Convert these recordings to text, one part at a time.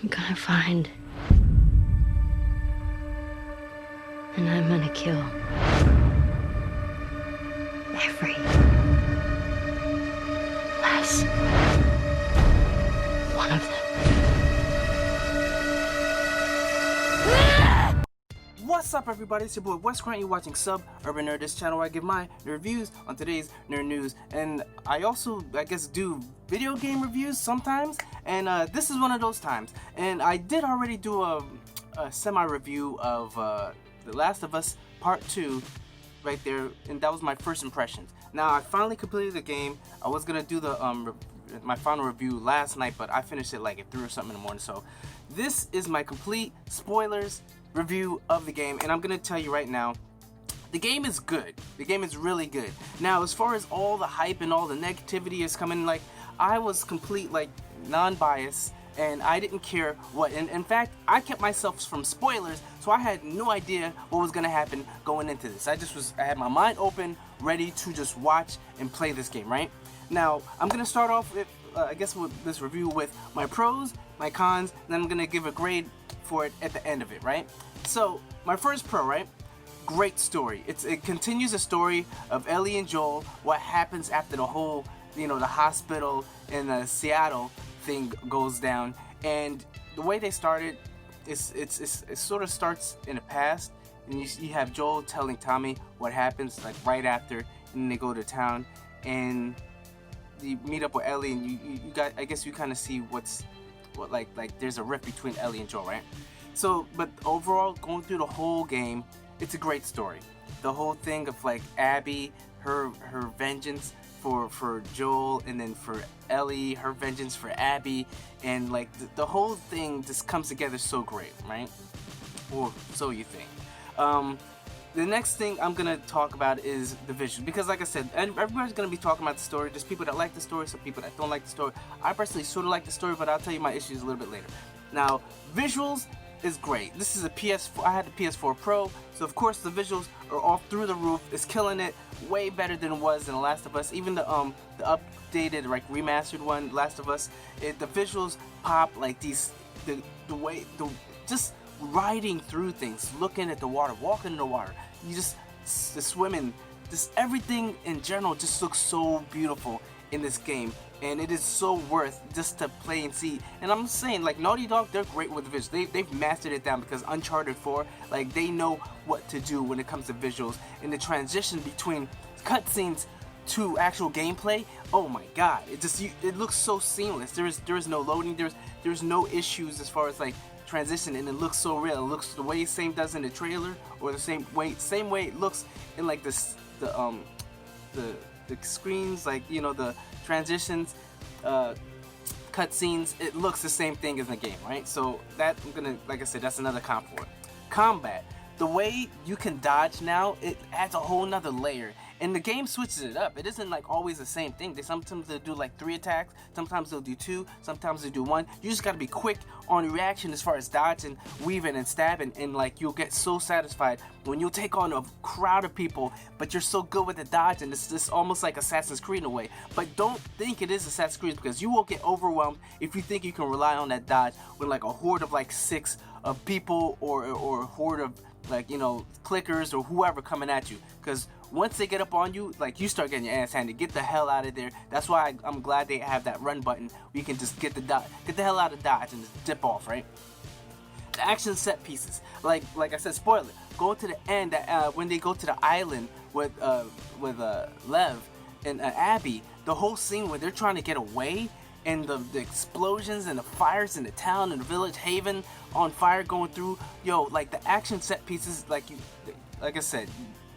I'm gonna find. And I'm gonna kill. Every last one of them. What's up, everybody? It's your boy Wes Grant. You're watching Sub Urban Nerd, this channel where I give my reviews on today's nerd news, and I also, I guess, do video game reviews sometimes, and this is one of those times. And I did already do a semi-review of The Last of Us Part 2 right there, and that was my first impressions. Now, I finally completed the game. I was gonna do the my final review last night, but I finished it like at 3 or something in the morning, so this is my complete spoilers review of the game, and I'm gonna tell you right now, the game is good. The game is really good. Now, as far as all the hype and all the negativity is coming, like, I was complete, like, non-biased, and I didn't care what, and in fact, I kept myself from spoilers, so I had no idea what was gonna happen going into this. I had my mind open, ready to just watch and play this game, right? Now, I'm gonna start off with, I guess, with this review with my pros, my cons, and then I'm gonna give a grade for it at the end of it, right? So, my first pro, right? Great story. It continues the story of Ellie and Joel, what happens after the whole, the hospital in Seattle thing goes down, and the way they started, it sort of starts in the past, and you have Joel telling Tommy what happens, like, right after, and then they go to town, and you meet up with Ellie, and you got, I guess you kind of see like there's a rift between Ellie and Joel, right? So, but overall, going through the whole game, it's a great story. The whole thing of, like, Abby, her vengeance for Joel, and then for Ellie, her vengeance for Abby, and, like, the whole thing just comes together so great, right? Or so you think. The next thing I'm gonna talk about is the visuals, because, like I said, everybody's gonna be talking about the story. There's people that like the story, some people that don't like the story. I personally sort of like the story, but I'll tell you my issues a little bit later. Now, visuals is great. This is a PS4. I had the PS4 Pro, so of course the visuals are all through the roof. It's killing it, way better than it was in The Last of Us. Even the updated, like, remastered one, Last of Us, the visuals pop, like, these, the way, just riding through things, looking at the water, walking in the water, the swimming, just everything in general just looks so beautiful in this game, and it is so worth just to play and see. And I'm saying, like, Naughty Dog, they're great with the visuals. They've mastered it down, because Uncharted 4, like, they know what to do when it comes to visuals, and the transition between cutscenes to actual gameplay, oh my god, it looks so seamless. There is no loading, there's no issues as far as, like, transition, and it looks so real. It looks the way same does in the trailer, or the same way it looks in, like, the screens, like, the transitions, cutscenes. It looks the same thing as in the game, right? So that, I'm gonna, like I said, that's another comp for it. Combat, the way you can dodge now, it adds a whole nother layer, and the game switches it up. It isn't, like, always the same thing. Sometimes they'll do, like, 3 attacks, sometimes they'll do 2, sometimes they do 1. You just gotta be quick on your reaction as far as dodging, weaving, and stabbing, and, like, you'll get so satisfied when you take on a crowd of people, but you're so good with the dodge, and it's almost like Assassin's Creed in a way. But don't think it is Assassin's Creed, because you will get overwhelmed if you think you can rely on that dodge when, like, a horde of, like, 6 of people, or a horde of, like, clickers or whoever coming at you, because once they get up on you, like, you start getting your ass handed. Get the hell out of there. That's why I'm glad they have that run button where you can just get the hell out of dodge and just dip off, right? The action set pieces, like I said, spoiler, go to the end, when they go to the island with Lev and Abby, the whole scene where they're trying to get away, and the explosions and the fires in the town and the village, Haven on fire going through, like, the action set pieces, like I said,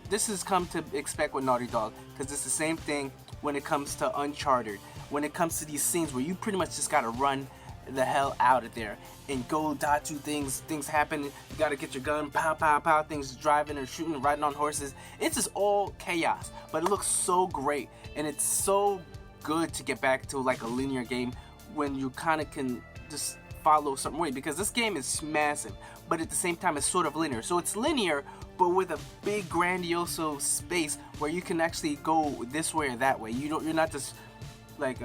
this has come to expect with Naughty Dog, because it's the same thing when it comes to Uncharted, when it comes to these scenes where you pretty much just gotta run the hell out of there and go dodge through things happen, you gotta get your gun, pow pow pow, things driving and shooting and riding on horses. It's just all chaos, but it looks so great, and it's so good to get back to, like, a linear game when you kind of can just follow some way, because this game is massive, but at the same time it's sort of linear. So it's linear, but with a big grandiose space where you can actually go this way or that way. You're not just, like,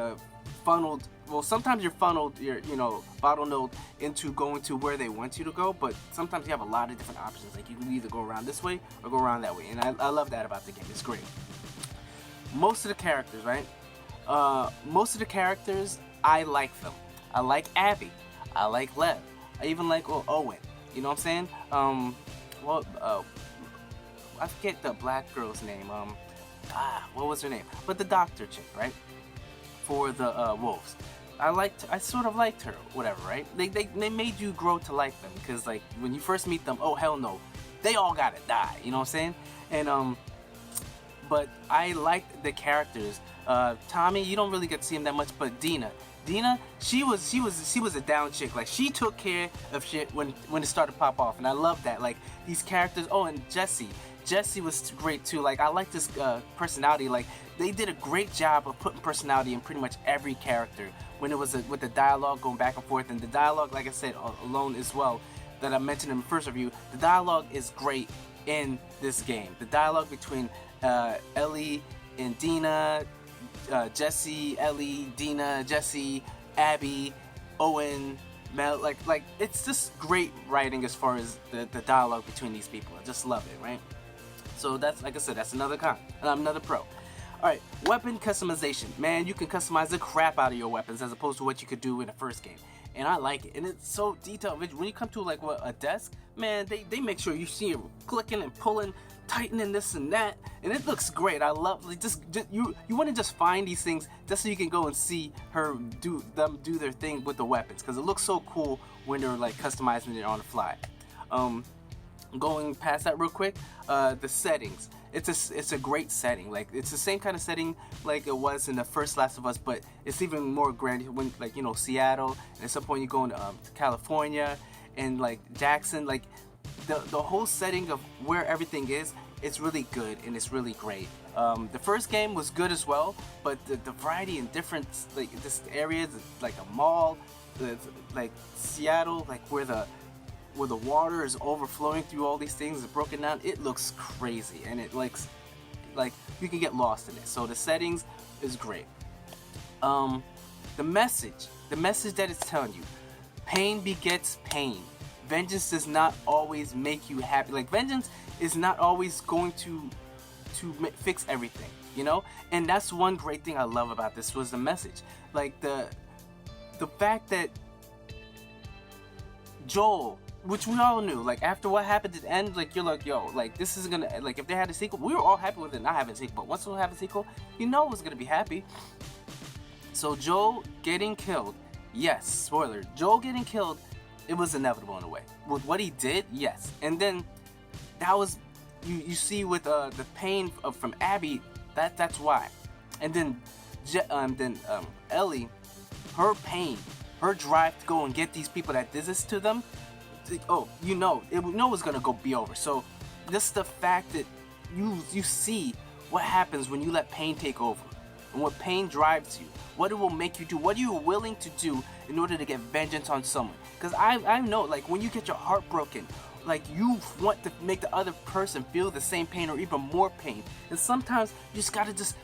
funneled well, sometimes you're funneled, you're, you know, bottlenecked into going to where they want you to go, but sometimes you have a lot of different options. Like, you can either go around this way or go around that way, and I love that about the game. It's great. Most of the characters, right? Most of the characters, I like them. I like Abby. I like Lev. I even like Owen. You know what I'm saying? I forget the black girl's name. What was her name? But the doctor chick, right? For the wolves. I sort of liked her, whatever, right? They made you grow to like them, because like when you first meet them, oh hell no, they all gotta die. You know what I'm saying? And but I liked the characters. Tommy, you don't really get to see him that much, but Dina, she was a down chick. Like, she took care of shit when it started to pop off, and I love that. Like, these characters. Oh, and Jesse was great too. Like, I like this personality. Like, they did a great job of putting personality in pretty much every character when it was with the dialogue going back and forth, and the dialogue, like I said, alone as well, that I mentioned in the first review. The dialogue is great in this game. The dialogue between Ellie and Dina, Jesse, Ellie, Dina, Jesse, Abby, Owen, Mel, like it's just great writing as far as the dialogue between these people. I just love it, right? So that's, like I said, that's another con, and I'm another pro. Alright, weapon customization. Man, you can customize the crap out of your weapons as opposed to what you could do in the first game. And I like it. And it's so detailed. When you come to like a desk, man, they make sure you see it clicking and pulling, tightening this and that. And it looks great. I love, like, you want to just find these things just so you can go and see them do their thing with the weapons. Because it looks so cool when they're like customizing it on the fly. Going past that real quick, the settings. It's a great setting. Like, it's the same kind of setting like it was in the first Last of Us, but it's even more grand when, like, you know, Seattle, and at some point you go into California and like Jackson. Like, the whole setting of where everything is, it's really good and it's really great. The first game was good as well, but the variety in different, like, this areas, like a mall, like Seattle, like where the water is overflowing through all these things, is broken down. It looks crazy, and it like you can get lost in it. So the settings is great. The message that it's telling you: pain begets pain. Vengeance does not always make you happy. Like, vengeance is not always going to fix everything, you know. And that's one great thing I love about this was the message. Like, the fact that Joel, which we all knew, like, after what happened at the end, like, you're like, yo, like, this is gonna, like, if they had a sequel, we were all happy with it not having a sequel, but once we'll have a sequel, you know it was gonna be happy. So Joel getting killed, yes, spoiler, Joel getting killed, it was inevitable in a way. With what he did, yes. And then that was, you see with the pain from Abby, that's why. And then Ellie, her pain, her drive to go and get these people that did this to them, oh, you know it's gonna be over. So just the fact that you see what happens when you let pain take over, and what pain drives you, what it will make you do, what are you willing to do in order to get vengeance on someone. Because I know, like, when you get your heart broken, like, you want to make the other person feel the same pain or even more pain. And sometimes you just gotta just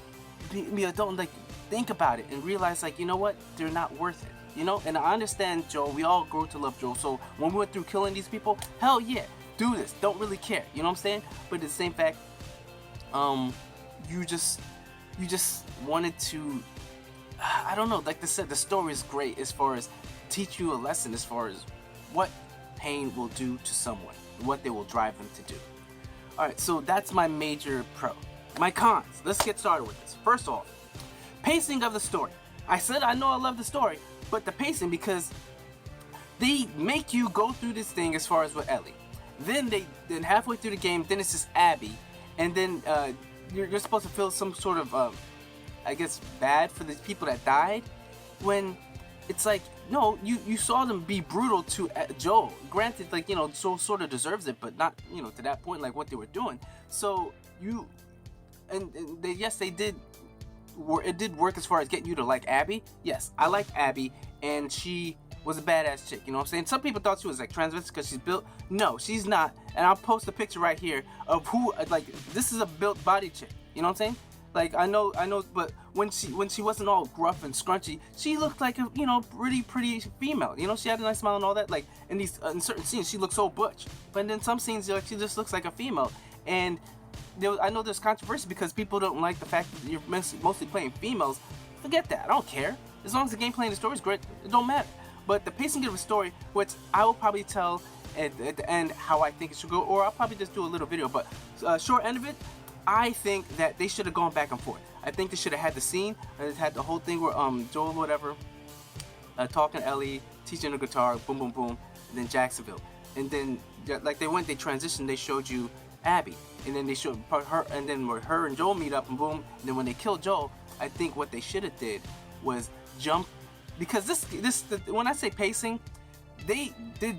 be adult and, like, think about it and realize, like, you know what, they're not worth it. You know, and I understand Joel. We all grew to love Joel. So when we went through killing these people, hell yeah, do this. Don't really care. You know what I'm saying? But at the same fact, you just wanted to. I don't know. Like I said, the story is great as far as teach you a lesson as far as what pain will do to someone, what they will drive them to do. All right, so that's my major pro. My cons. Let's get started with this. First off, pacing of the story. I said I know I love the story, but the pacing, because they make you go through this thing as far as with Ellie. Then halfway through the game, then it's just Abby, and then you're supposed to feel some sort of I guess bad for the people that died, when it's like, no, you saw them be brutal to Joel. Granted, like, you know, Joel sort of deserves it, but not, you know, to that point, like what they were doing. So they did. It did work as far as getting you to like Abby. Yes, I like Abby, and she was a badass chick, you know what I'm saying? Some people thought she was like transvestite because she's built. No, she's not. And I'll post a picture right here of who, like, this is a built body chick, you know what I'm saying? Like, I know, but when she wasn't all gruff and scrunchy, she looked like a, you know, pretty female. You know, she had a nice smile and all that. Like in these in certain scenes, she looked so butch, but in some scenes, like, she just looks like a female. And I know there's controversy because people don't like the fact that you're mostly playing females. Forget that. I don't care. As long as the gameplay and the story is great, it don't matter. But the pacing of the story, which I will probably tell at the end how I think it should go, or I'll probably just do a little video. But short end of it, I think that they should have gone back and forth. I think they should have had the scene, and had the whole thing where Joel or whatever talking to Ellie, teaching her guitar, boom boom boom, and then Jacksonville, and then like they transitioned, they showed you Abby, and then they showed her, and then where her and Joel meet up, and boom, and then when they killed Joel, I think what they should have did was jump, because when I say pacing, they did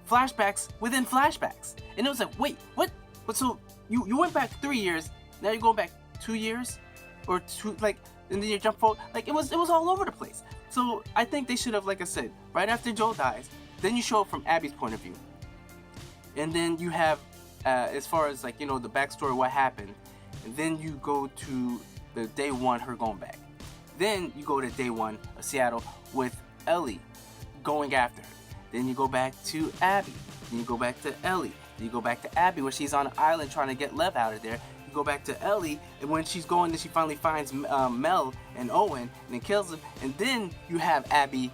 flashbacks within flashbacks, and it was like, wait, what? But so you went back 3 years, now you're going back 2 years, or two, like, and then you jump forward, like it was all over the place. So I think they should have, like I said, right after Joel dies, then you show it from Abby's point of view, and then you have as far as, like, you know, the backstory, what happened, and then you go to the day one, her going back. Then you go to day one of Seattle with Ellie going after her. Then you go back to Abby. Then you go back to Ellie. Then you go back to Abby where she's on an island trying to get Lev out of there. You go back to Ellie, and when she's going, then she finally finds Mel and Owen and then kills them. And then you have Abby.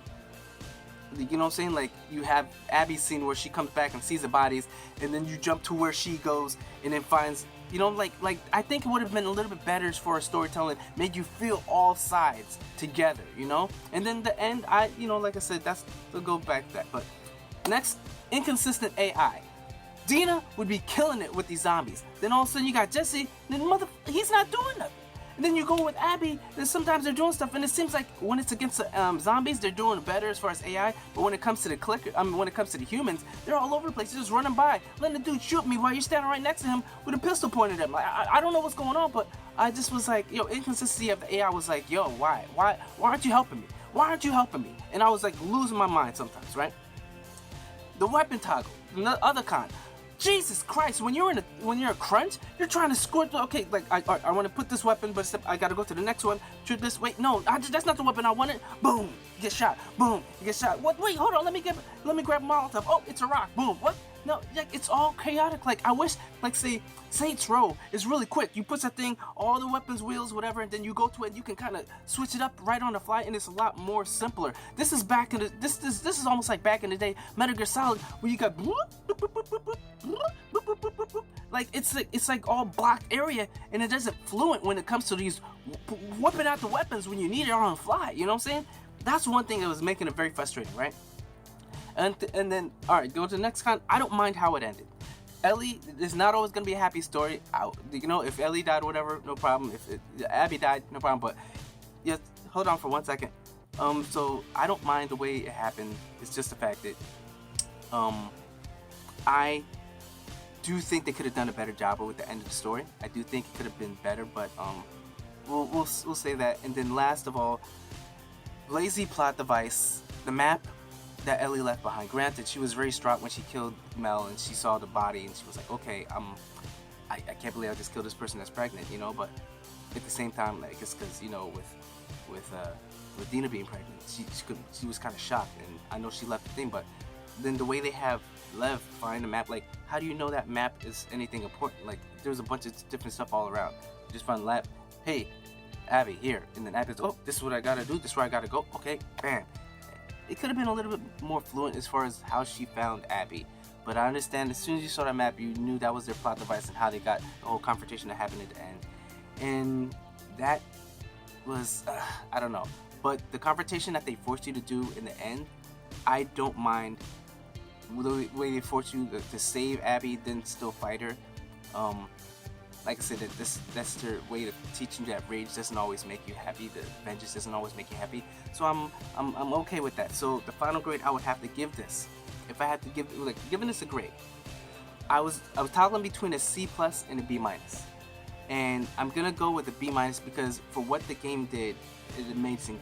You know what I'm saying? Like, you have Abby's scene where she comes back and sees the bodies, and then you jump to where she goes and then finds, you know, like I think it would have been a little bit better as far as storytelling, made you feel all sides together, you know? And then the end, you know, like I said, we'll go back to that. But next, inconsistent AI. Dina would be killing it with these zombies. Then all of a sudden you got Jesse, then he's not doing nothing. And then you go with Abby, then sometimes they're doing stuff, and it seems like when it's against the zombies, they're doing better as far as AI, but when it comes to when it comes to the humans, they're all over the place, just running by, letting the dude shoot me while you're standing right next to him with a pistol pointed at him. Like, I don't know what's going on, but I just was like, yo, inconsistency of the AI was like, yo, why aren't you helping me? Why aren't you helping me? And I was like losing my mind sometimes, right? The weapon toggle, the other con. Jesus Christ, when you're a crunch, you're trying to score. Okay, like I want to put this weapon, but I gotta go to the next one. Shoot this. Wait, no, that's not the weapon I wanted. Boom, you get shot. Boom, you get shot. What? Wait, hold on. Let me grab a Molotov. Oh, it's a rock. Boom. What? No, like, it's all chaotic. Like, I wish, like, say, Saints Row is really quick. You put that thing, all the weapons, wheels, whatever, and then you go to it, and you can kind of switch it up right on the fly, and it's a lot more simpler. This is back in the, this is almost like back in the day, Metal Gear Solid, where you got, like, it's like all blocked area, and it isn't fluent when it comes to these whipping out the weapons when you need it on the fly. You know what I'm saying? That's one thing that was making it very frustrating, right? And then, alright, go to the next con. I don't mind how it ended. Ellie is not always going to be a happy story. You know, if Ellie died or whatever, no problem. If Abby died, no problem. But, just hold on for 1 second. So, I don't mind the way it happened. It's just the fact that, I do think they could have done a better job with the end of the story. I do think it could have been better, but, we'll say that. And then last of all, lazy plot device. The map that Ellie left behind. Granted, she was very distraught when she killed Mel and she saw the body and she was like, okay, I can't believe I just killed this person that's pregnant, you know. But at the same time, like, it's because, you know, with Dina being pregnant, she was kind of shocked, and I know she left the thing. But then the way they have Lev find the map, like, how do you know that map is anything important? Like, there's a bunch of different stuff all around. You just find Lev, hey, Abby, here, and then Abby's, oh, this is what I gotta do, this is where I gotta go, okay, bam. It could have been a little bit more fluent as far as how she found Abby, but I understand as soon as you saw that map, you knew that was their plot device and how they got the whole confrontation that happened at the end. And that was, I don't know. But the confrontation that they forced you to do in the end, I don't mind. The way they forced you to save Abby, then still fight her. Like I said, that's their way of teaching you that rage doesn't always make you happy. The vengeance doesn't always make you happy. So I'm okay with that. So the final grade I would have to give this, if I had to giving this a grade, I was toggling between a C+ and a B-, and I'm gonna go with a B- because for what the game did, it's an amazing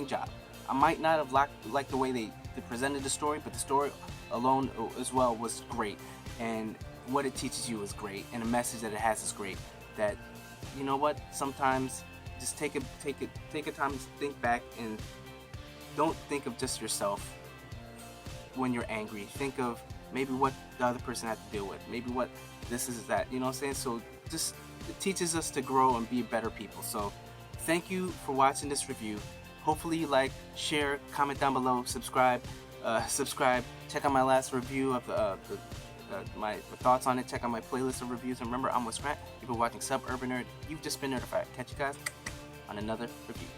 job. I might not have liked the way they presented the story, but the story alone as well was great, and what it teaches you is great, and the message that it has is great. That you know what? Sometimes just take a time to think back and don't think of just yourself when you're angry. Think of maybe what the other person had to deal with. Maybe what this is that. You know what I'm saying? So just it teaches us to grow and be better people. So thank you for watching this review. Hopefully you like, share, comment down below, subscribe. Check out my last review of my thoughts on it. Check out my playlist of reviews. And remember, I'm Wes Grant. You've been watching Sub Urban Nerd. You've just been notified. Catch you guys on another review.